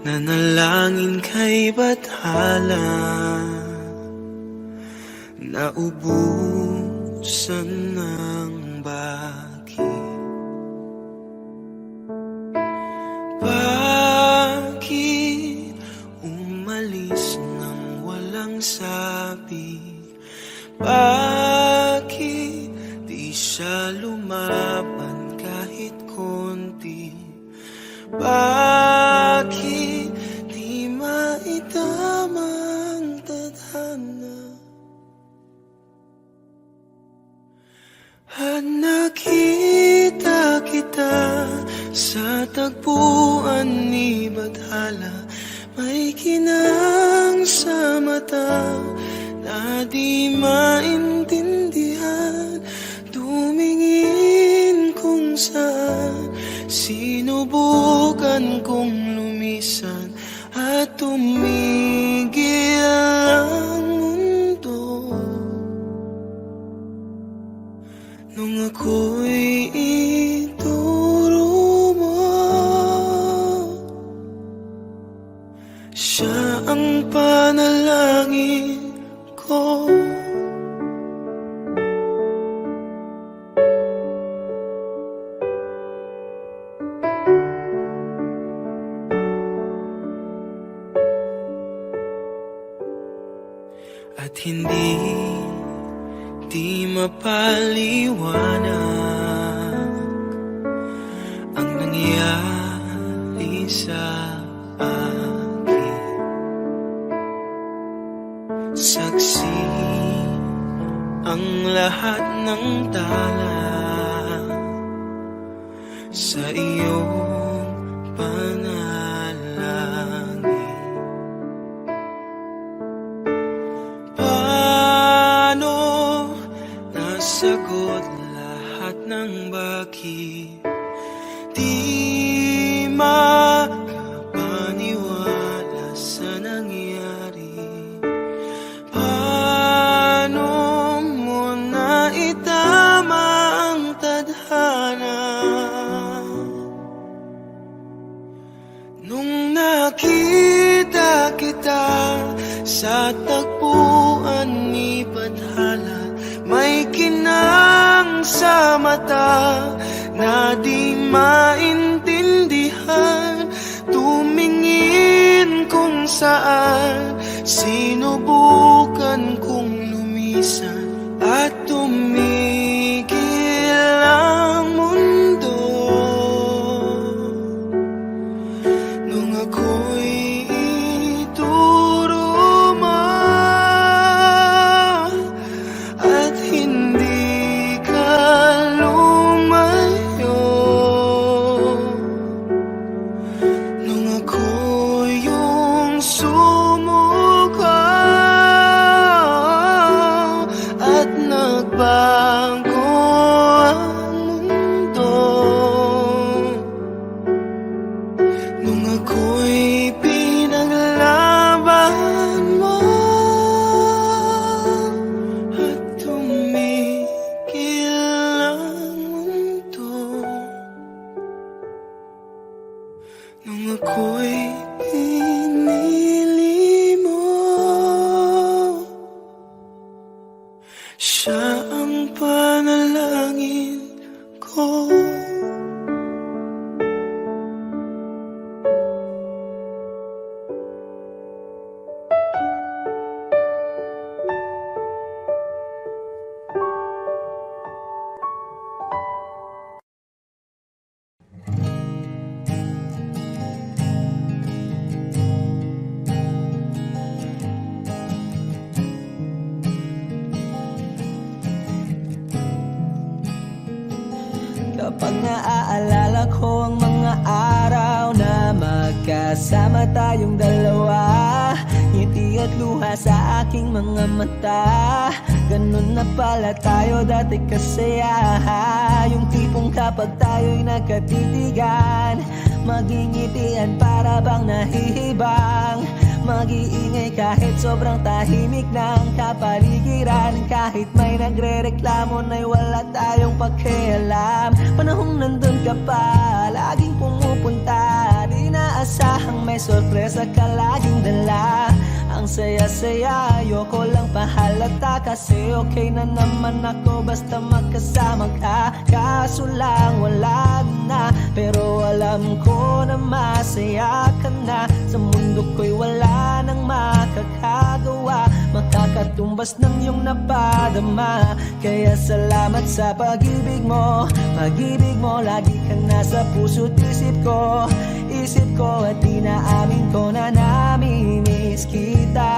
nanalangin kay Bathala. Naubusan ng bakit. Bakit umalis nang walang sabi? Bakit di siya lumaban kahit konti? Bakit di maitama ang tadhana? At nakita kita sa tagpuan ni Bathala. May kinang sa mata na di maintindihan. Tumingin kung saan, sinubukan kong lumisan at tumigil ang mundo. Nung ako'y ituro mo, siya ang panalangin ko. At hindi di mapaliwanag ang nangyari sa akin. Saksi ang lahat ng tala sa iyong panalangin. Paano nasagot lahat ng bakit? Di makapaniwala sa nangyari. Paano mo naitama ang tadhana? Nung nakita kita sa tagpuan ni Bathala, may kinang sa mata na di maintindihan. Tumingin kung saan, sinubukan kong lumisan at tumigil ang mundo. Nung ako'y ituro mo at hindi ka lumayo, ako'y pinili mo. Siya ang panalangin ko. Kapag naaalala ko ang mga araw na magkasama tayong dalawa, ngiti at luha sa aking mga mata. Ganun na pala tayo dati kasaya. Yung tipong kapag tayo'y nagkatitigan, magingitian para bang nahihibang. Mag-iingay kahit sobrang tahimik ng kapaligiran. Kahit may nagre-reklamo na'y wala tayong pakialam. Panahong nandun ka pa, laging pumupunta. Di naasahang may sorpresa ka laging dala. Ang saya-saya, ayoko lang pahalata. Kasi okay na naman ako basta magkasama ka. Kaso lang wala na, pero alam ko na masaya ka na. Sa mundo ko'y wala nang makakagawa, makakatumbas ng iyong napadama. Kaya salamat sa pag-ibig mo. Pag-ibig mo, lagi kang nasa puso't isip ko. Isip ko at inaamin ko na namimiss kita.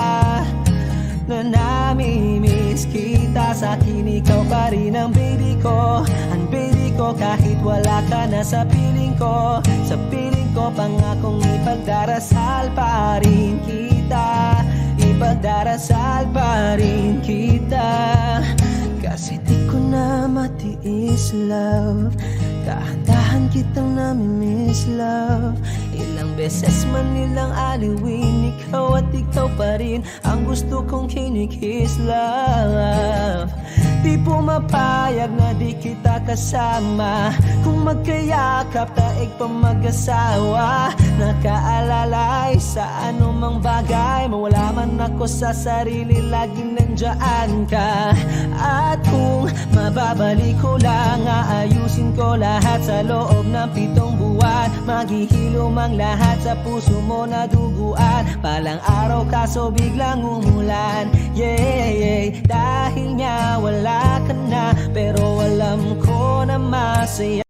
Na namimiss kita. Sa akin ikaw pa rin ang baby ko. Ang baby ko kahit wala ka na sa piling ko. Sa piling ko pangakong ipagdarasal pa rin kita. Ipagdarasal pa rin kita. Kasi di ko na matiis love. Dahan-dahan kitang namimiss love. Ilang beses man nilang aliwin, ikaw at ikaw pa rin ang gusto kong kinikiss love. Di pumapayag na di kita kasama. Kung magkayakap taig pa mag-asawa. Nakaalalay sa anumang bagay. Mawala man ako sa sarili, laging nandyan ka. At kung mababalik ko lang, aayusin ko lahat sa loob ng 7 buwan. Maghihilom ang lahat sa puso mo na duguan. Palang araw kaso biglang umulan. Yeah, yeah. Dahil nga wala ka na, pero alam ko na masaya.